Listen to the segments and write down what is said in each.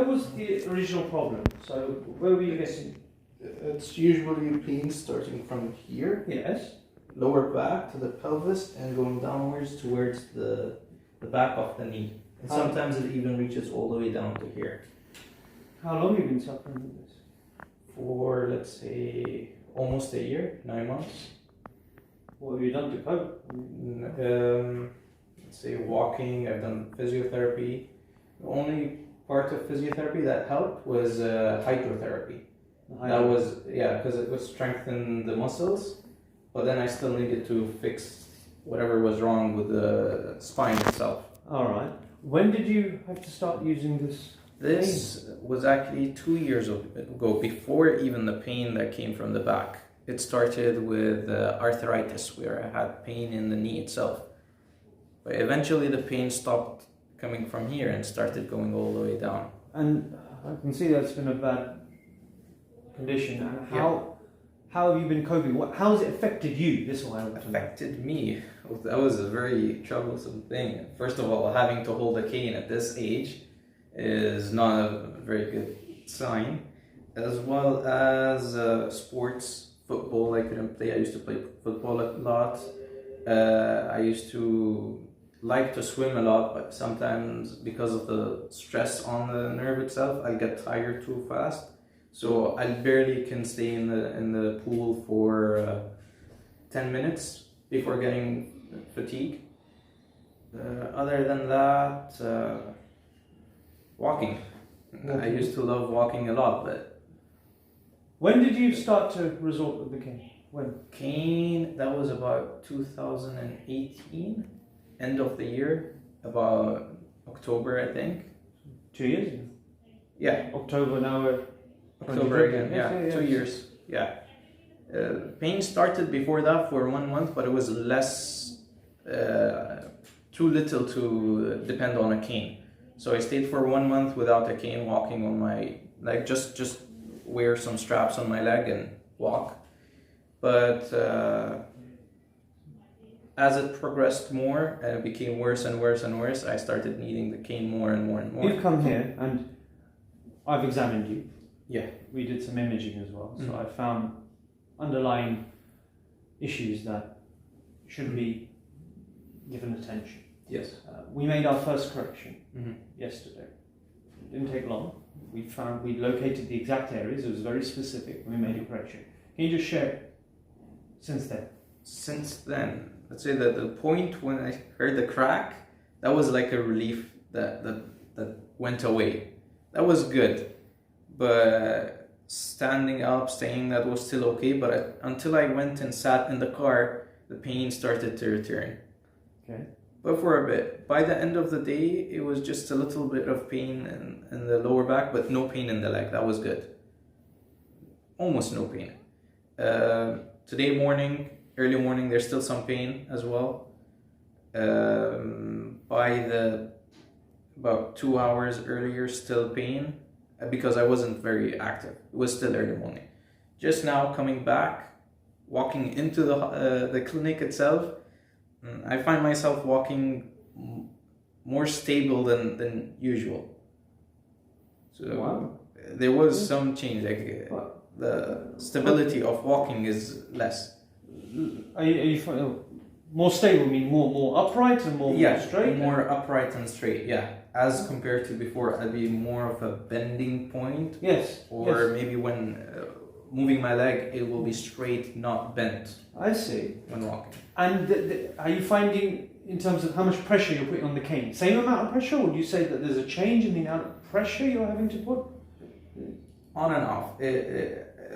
was the original problem? So where were you getting? It's usually pain starting from here, Yes. lower back to the pelvis, and going downwards towards the back of the knee. And sometimes it even reaches all the way down to here. How long have you been suffering with this? For, let's say, almost a year, 9 months. What have you done to cope? Let's say walking, I've done physiotherapy. The only part of physiotherapy that helped was hydrotherapy. That was, because it would strengthen the muscles, but then I still needed to fix whatever was wrong with the spine itself. Alright. When did you have to start using this? This was actually 2 years ago, before even the pain that came from the back. It started with arthritis, where I had pain in the knee itself. But eventually the pain stopped coming from here and started going all the way down. And I can see that's been a bad condition. And how have you been coping? How has it affected you? This one Affected me. That was a very troublesome thing. First of all, having to hold a cane at this age is not a very good sign. As well as sports, football I couldn't play. I used to play football a lot. I used to like to swim a lot, but sometimes because of the stress on the nerve itself, I get tired too fast. So I barely can stay in the pool for 10 minutes before getting fatigue. Other than that, walking. I used to love walking a lot, but... When did you start to resort with the cane? When? Cane, that was about 2018, end of the year, about October, I think. 2 years ago? Yeah. October, now we're... October again, yeah, 2 years, yeah. Pain started before that for 1 month, but it was less, too little to depend on a cane. So I stayed for 1 month without a cane, walking on my leg, just wear some straps on my leg and walk. But as it progressed more, and it became worse and worse and worse, I started needing the cane more and more and more. You've come here and I've examined you. Yeah. We did some imaging as well, so I found underlying issues that should be given attention. Yes. We made our first correction yesterday. It didn't take long. We located the exact areas. It was very specific. We made a correction. Can you just share since then? Since then, let's say that the point when I heard the crack, that was like a relief that went away. That was good. But standing up, staying, that was still okay. But until I went and sat in the car, the pain started to return. Okay. But for a bit. By the end of the day, it was just a little bit of pain in the lower back, but no pain in the leg. That was good. Almost no pain. Today morning, early morning, there's still some pain as well. About 2 hours earlier, still pain. Because I wasn't very active. It was still early morning. Just now coming back, walking into the clinic itself, I find myself walking more stable than usual. So there was some change. Like the stability of walking is less. Are you more stable? Mean more upright and more straight? More upright and straight. Yeah. As compared to before, I'd be more of a bending point. Yes. Or maybe when moving my leg, it will be straight, not bent. I see. When walking. And are you finding, in terms of how much pressure you're putting on the cane, same amount of pressure, or would you say that there's a change in the amount of pressure you're having to put? On and off.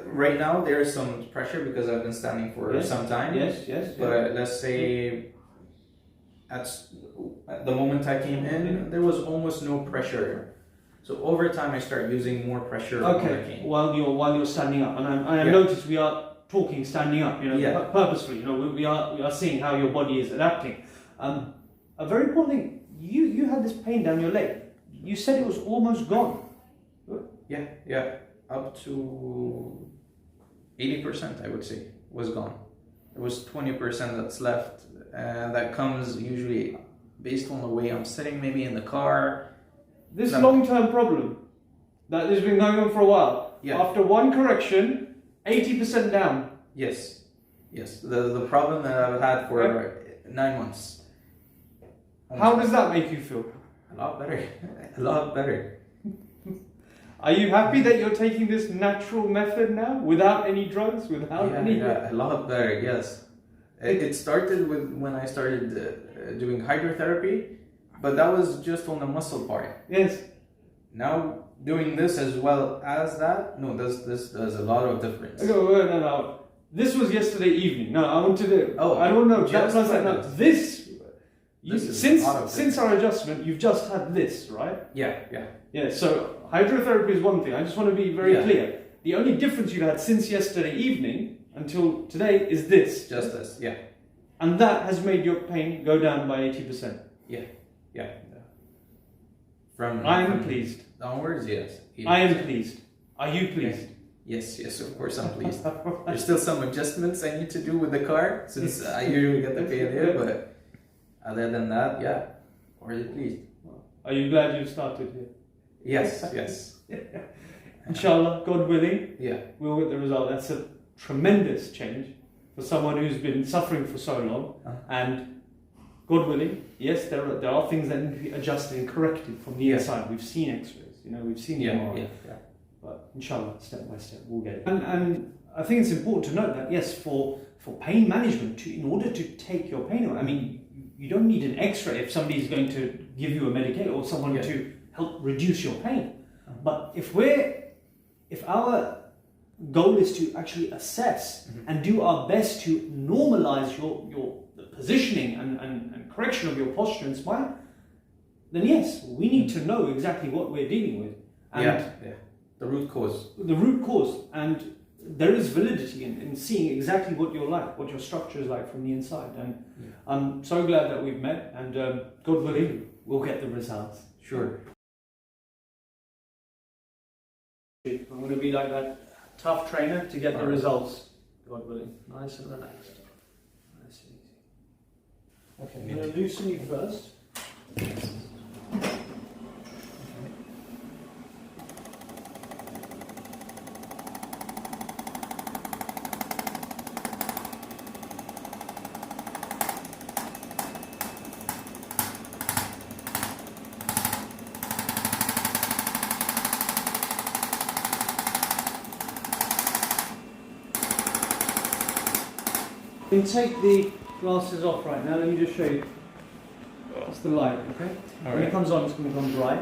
Right now, there is some pressure because I've been standing for some time. Yes. But let's say at the moment I came in, there was almost no pressure. So over time, I start using more pressure on the cane. While you're standing up, and I noticed we are talking standing up. Purposefully. We are seeing how your body is adapting. A very important thing. You had this pain down your leg. You said it was almost gone. Yeah. Up to 80%, I would say, was gone. There was 20% that's left. That comes usually based on the way I'm sitting, maybe in the car. This long-term problem, That has been going on for a while. Yeah. After one correction, 80% down. Yes. Yes. The problem that I've had for 9 months. How does that make you feel? A lot better. A lot better. Are you happy that you're taking this natural method now, without any drugs, without any? Yeah, a lot better. Yes. It started with when I started doing hydrotherapy, but that was just on the muscle part. Yes. Now doing this as well as that, no, this does a lot of difference. No. This was yesterday evening. No, I want to do. Oh, I don't know. just This. This Since our adjustment, you've just had this, right? Yeah. Yeah. So hydrotherapy is one thing. I just want to be very clear. The only difference you've had since yesterday evening until today is this. Just this, yeah. And that has made your pain go down by 80%. Yeah. I'm pleased. Onwards, yes. I am pleased. Are you pleased? Yes, of course I'm pleased. There's still some adjustments I need to do with the car, since I usually get the pain here, but other than that, yeah, already pleased. Are you glad you started here? Yes. Inshallah, God willing, yeah, we'll get the result. That's a tremendous change for someone who's been suffering for so long, and God willing, yes, there are things that need to be adjusted and corrected from the inside. We've seen X-rays, we've seen the MRI. But inshallah, step by step, we'll get it. And I think it's important to note that, yes, for pain management, in order to take your pain away, I mean, you don't need an X-ray if somebody is going to give you a medication or someone to help reduce your pain. But if our goal is to actually assess and do our best to normalize the positioning and correction of your posture and spine, then yes, we need to know exactly what we're dealing with. And the root cause. The root cause. And there is validity in seeing exactly what you're like, what your structure is like from the inside. And I'm so glad that we've met, and God willing, we'll get the results. Sure. I'm going to be like that tough trainer to get the results. God willing. Nice and relaxed. Nice and easy. Okay, I'm going to loosen you first. You can take the glasses off right now. Let me just show you. That's the light, okay? When it comes on, it's going to become bright,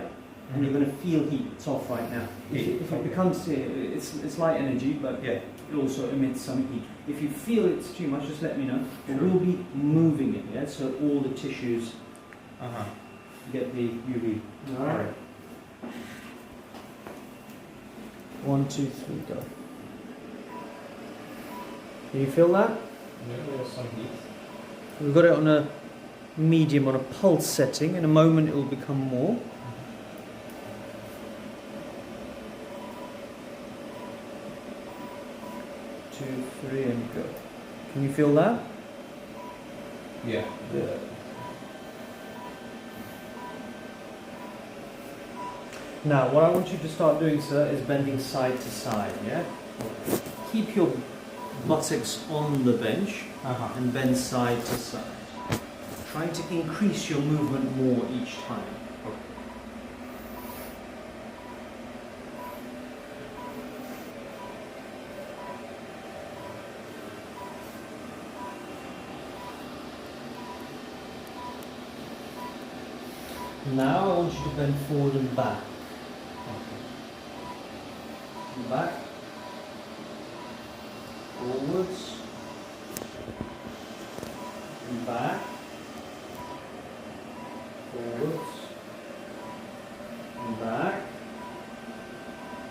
and you're going to feel heat. It's off right now. If it becomes, it's light energy, but it also emits some heat. If you feel it's too much, just let me know. But we'll be moving it, so all the tissues get the UV. All right. 1, 2, 3, go. Can you feel that? We've got it on a medium, on a pulse setting. In a moment it will become more. Two, three, and go. Can you feel that? Yeah. Now, what I want you to start doing, sir, is bending side to side, yeah? Keep your buttocks on the bench and bend side to side. Trying to increase your movement more each time. Now I want you to bend forward and back. And back. Forwards. And back. Forwards. And back.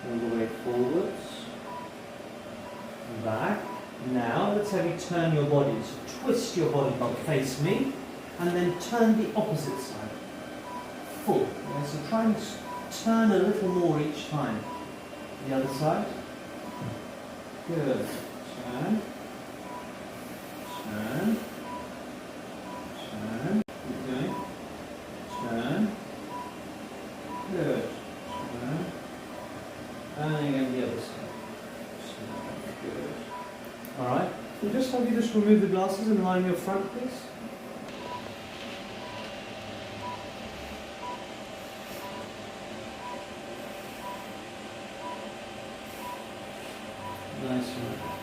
All the way forwards. And back. Now let's have you turn your body. So twist your body back, face me, and then turn the opposite side. Full. Yeah, so try and turn a little more each time. The other side. Good. Turn. Turn. Turn. Keep going. Turn. Good. Turn. Alright. So just have you just remove the glasses and line your front, please. Nice and relaxed.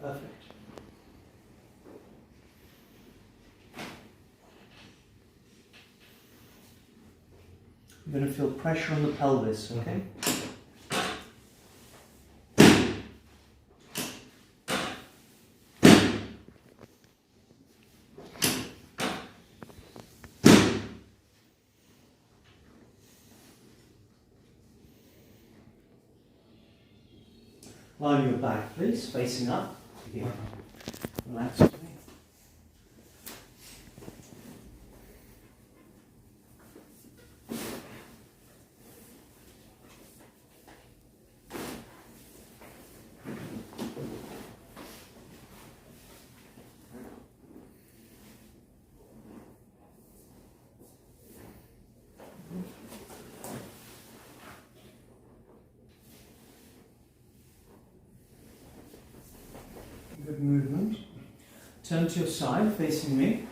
Perfect. You're going to feel pressure on the pelvis, okay? Lie on your back, please, facing up. Here. Relax with me. Good movement. Turn to your side, facing me.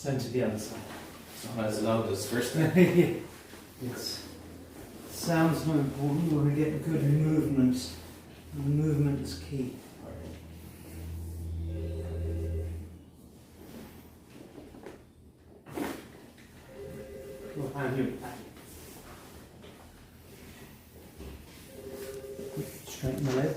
Turn to the other side. So as loud as first time. Yeah. It's sound's not important, we want to get good movement. Movement is key. Your hand your back. Straighten the leg.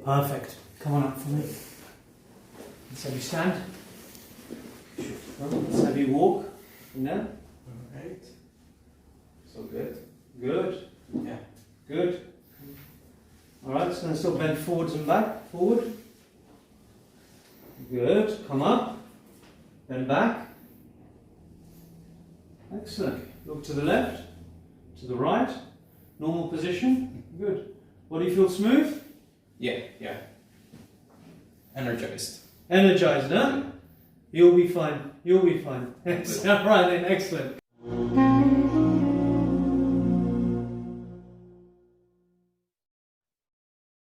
Perfect. Come on up for me. Let's have you stand. Let's have you walk. Now. Alright. So good. Good. Yeah. Good. Alright, so now still bend forwards and back. Forward. Good. Come up. Bend back. Excellent. Look to the left. To the right. Normal position. Good. Body feel smooth? Yeah. Energized. Energized, huh? You'll be fine. You'll be fine. Right then, excellent.